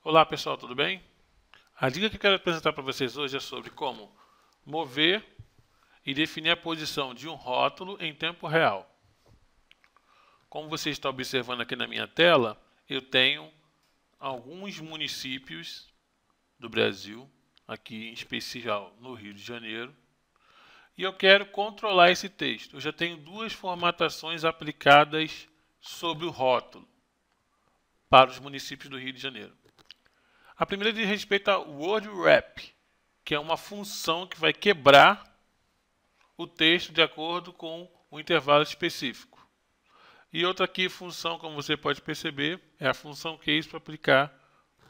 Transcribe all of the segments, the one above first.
Olá pessoal, tudo bem? A dica que eu quero apresentar para vocês hoje é sobre como mover e definir a posição de um rótulo em tempo real. Como você está observando aqui na minha tela, eu tenho alguns municípios do Brasil, aqui em especial no Rio de Janeiro, e eu quero controlar esse texto. Eu já tenho duas formatações aplicadas sobre o rótulo para os municípios do Rio de Janeiro. A primeira diz respeito ao word wrap, que é uma função que vai quebrar o texto de acordo com um intervalo específico. E outra aqui, função, como você pode perceber, é a função case para aplicar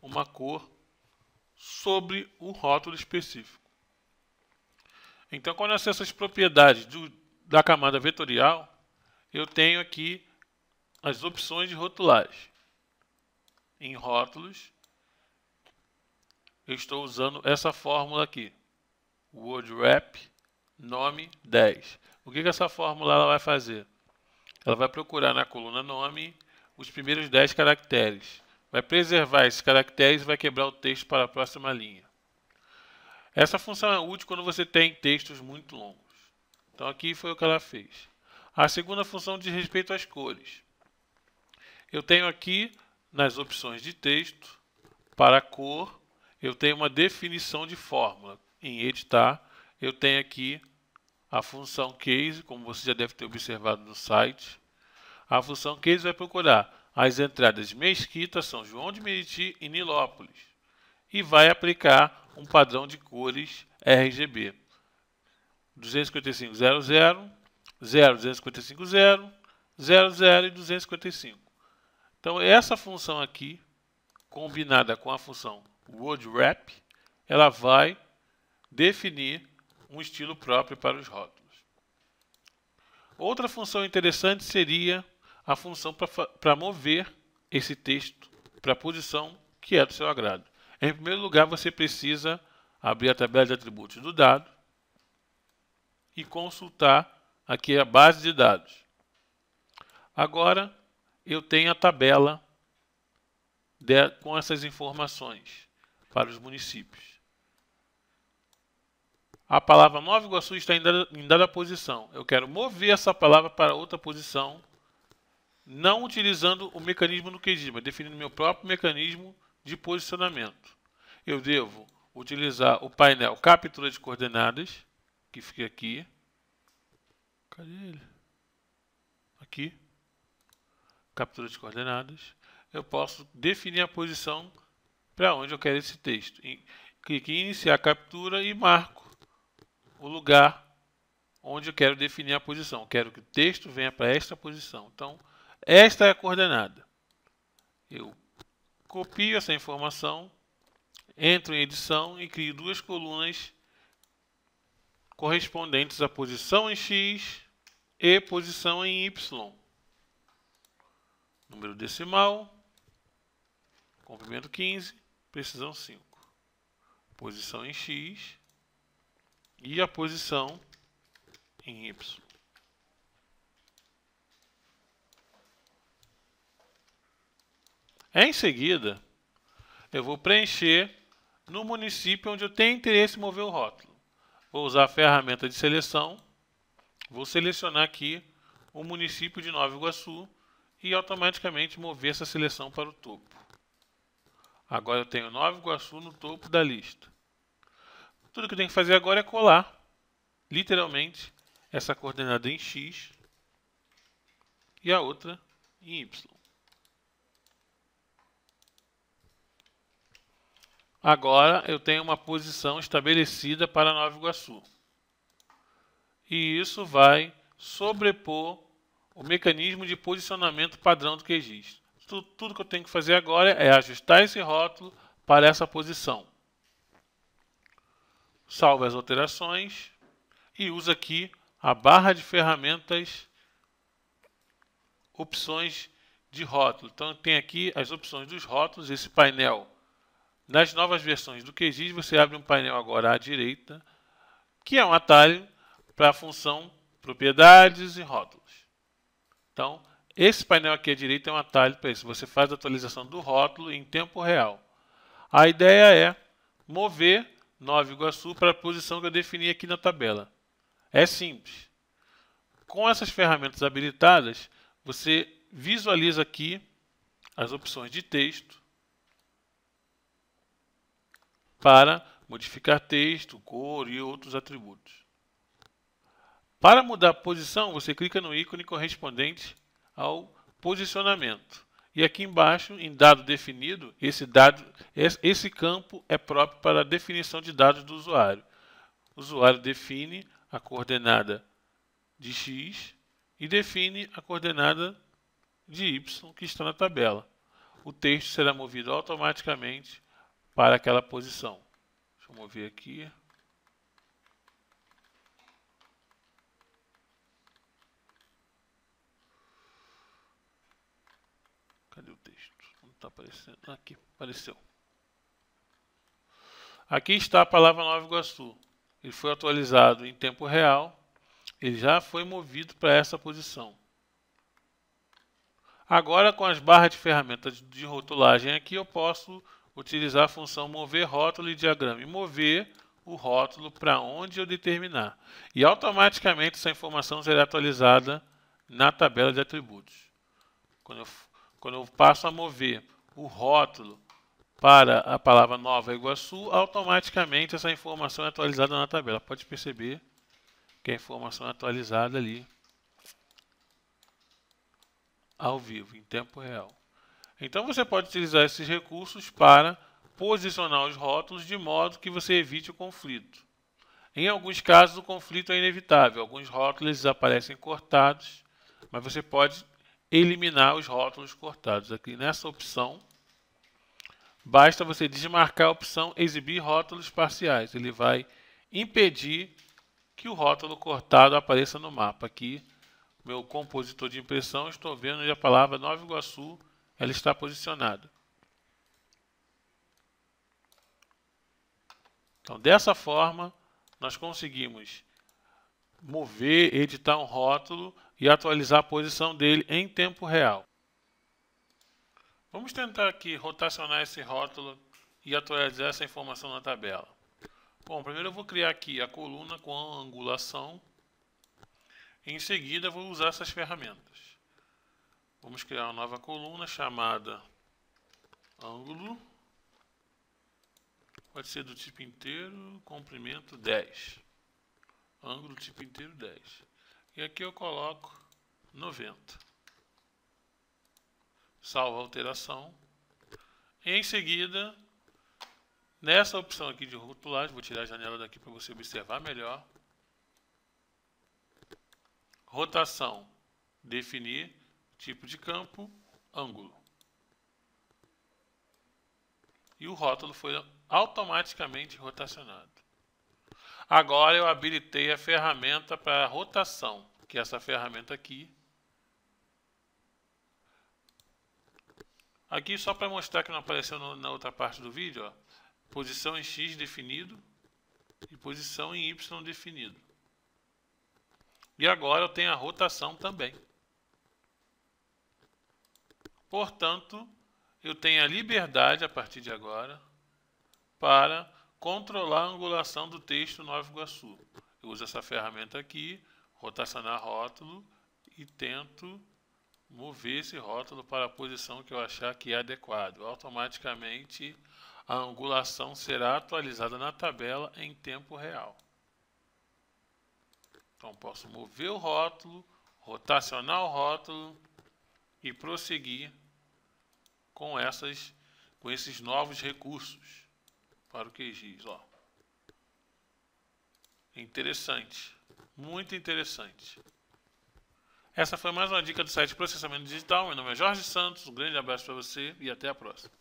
uma cor sobre o rótulo específico. Então, quando eu acesso as propriedades da camada vetorial, eu tenho aqui as opções de rotulagem. Em rótulos, eu estou usando essa fórmula aqui, word wrap nome 10. O que essa fórmula ela vai fazer? Ela vai procurar na coluna nome os primeiros 10 caracteres. Vai preservar esses caracteres e vai quebrar o texto para a próxima linha. Essa função é útil quando você tem textos muito longos. Então aqui foi o que ela fez. A segunda função diz respeito às cores. Eu tenho aqui nas opções de texto, para a cor, eu tenho uma definição de fórmula. Em editar, eu tenho aqui a função case, como você já deve ter observado no site. A função case vai procurar as entradas Mesquita, São João de Meriti e Nilópolis e vai aplicar um padrão de cores RGB 255.00, 0.255.0, 00 e 255. Então essa função aqui, combinada com a função word wrap, ela vai definir um estilo próprio para os rótulos. Outra função interessante seria a função para mover esse texto para a posição que é do seu agrado. Em primeiro lugar, você precisa abrir a tabela de atributos do dado e consultar aqui a base de dados. Agora, eu tenho a tabela com essas informações para os municípios. A palavra Nova Iguaçu está em dada posição. Eu quero mover essa palavra para outra posição, não utilizando o mecanismo do QGIS, mas definindo meu próprio mecanismo de posicionamento. Eu devo utilizar o painel captura de coordenadas, que fica aqui. Cadê ele? Aqui. Captura de coordenadas. Eu posso definir a posição para onde eu quero esse texto. Clique em iniciar a captura e marco o lugar onde eu quero definir a posição. Eu quero que o texto venha para esta posição. Então, esta é a coordenada. Eu copio essa informação, entro em edição e crio duas colunas correspondentes à posição em X e posição em Y. Número decimal, comprimento 15, precisão 5. Posição em X e a posição em Y. Em seguida, eu vou preencher no município onde eu tenho interesse em mover o rótulo. Vou usar a ferramenta de seleção, vou selecionar aqui o município de Nova Iguaçu e automaticamente mover essa seleção para o topo. Agora eu tenho Nova Iguaçu no topo da lista. Tudo que eu tenho que fazer agora é colar, literalmente, essa coordenada em X e a outra em Y. Agora eu tenho uma posição estabelecida para Nova Iguaçu. E isso vai sobrepor o mecanismo de posicionamento padrão do QGIS. Tudo que eu tenho que fazer agora é ajustar esse rótulo para essa posição. Salvo as alterações e uso aqui a barra de ferramentas, opções de rótulo. Então tem aqui as opções dos rótulos, esse painel. Nas novas versões do QGIS, você abre um painel agora à direita, que é um atalho para a função propriedades e rótulos. Então, esse painel aqui à direita é um atalho para isso. Você faz a atualização do rótulo em tempo real. A ideia é mover Nova Iguaçu para a posição que eu defini aqui na tabela. É simples. Com essas ferramentas habilitadas, você visualiza aqui as opções de texto para modificar texto, cor e outros atributos. Para mudar a posição, você clica no ícone correspondente ao posicionamento. E aqui embaixo, em dado definido, esse campo é próprio para a definição de dados do usuário. O usuário define a coordenada de x e define a coordenada de y que está na tabela. O texto será movido automaticamente para aquela posição. Deixa eu mover aqui. Cadê o texto? Não está aparecendo. Aqui, apareceu. Aqui está a palavra Nova Iguaçu. Ele foi atualizado em tempo real. Ele já foi movido para essa posição. Agora, com as barras de ferramentas de rotulagem aqui, eu posso utilizar a função mover rótulo e diagrama e mover o rótulo para onde eu determinar. E automaticamente essa informação será atualizada na tabela de atributos. Quando eu passo a mover o rótulo para a palavra Nova Iguaçu, automaticamente essa informação é atualizada na tabela. Pode perceber que a informação é atualizada ali ao vivo, em tempo real. Então você pode utilizar esses recursos para posicionar os rótulos de modo que você evite o conflito. Em alguns casos o conflito é inevitável. Alguns rótulos aparecem cortados, mas você pode eliminar os rótulos cortados. Aqui nessa opção, basta você desmarcar a opção exibir rótulos parciais. Ele vai impedir que o rótulo cortado apareça no mapa. Aqui, meu compositor de impressão, estou vendo onde a palavra Nova Iguaçu ela está posicionada. Então, dessa forma, nós conseguimos mover, editar um rótulo e atualizar a posição dele em tempo real. Vamos tentar aqui rotacionar esse rótulo e atualizar essa informação na tabela. Bom, primeiro eu vou criar aqui a coluna com a angulação. Em seguida, vou usar essas ferramentas. Vamos criar uma nova coluna chamada ângulo. Pode ser do tipo inteiro, comprimento 10. Ângulo tipo inteiro 10. E aqui eu coloco 90. Salvo a alteração. E em seguida, nessa opção aqui de rotulagem, vou tirar a janela daqui para você observar melhor. Rotação, definir tipo de campo, ângulo. E o rótulo foi automaticamente rotacionado. Agora eu habilitei a ferramenta para rotação, que é essa ferramenta aqui. Aqui só para mostrar que não apareceu na outra parte do vídeo, ó, posição em X definido e posição em Y definido. E agora eu tenho a rotação também. Portanto, eu tenho a liberdade, a partir de agora, para controlar a angulação do texto Nova Iguaçu. Eu uso essa ferramenta aqui, rotacionar rótulo, e tento mover esse rótulo para a posição que eu achar que é adequado. Automaticamente, a angulação será atualizada na tabela em tempo real. Então, posso mover o rótulo, rotacionar o rótulo e prosseguir com esses novos recursos para o QGIS. Ó. Interessante, muito interessante. Essa foi mais uma dica do site Processamento Digital. Meu nome é Jorge Santos, um grande abraço para você e até a próxima.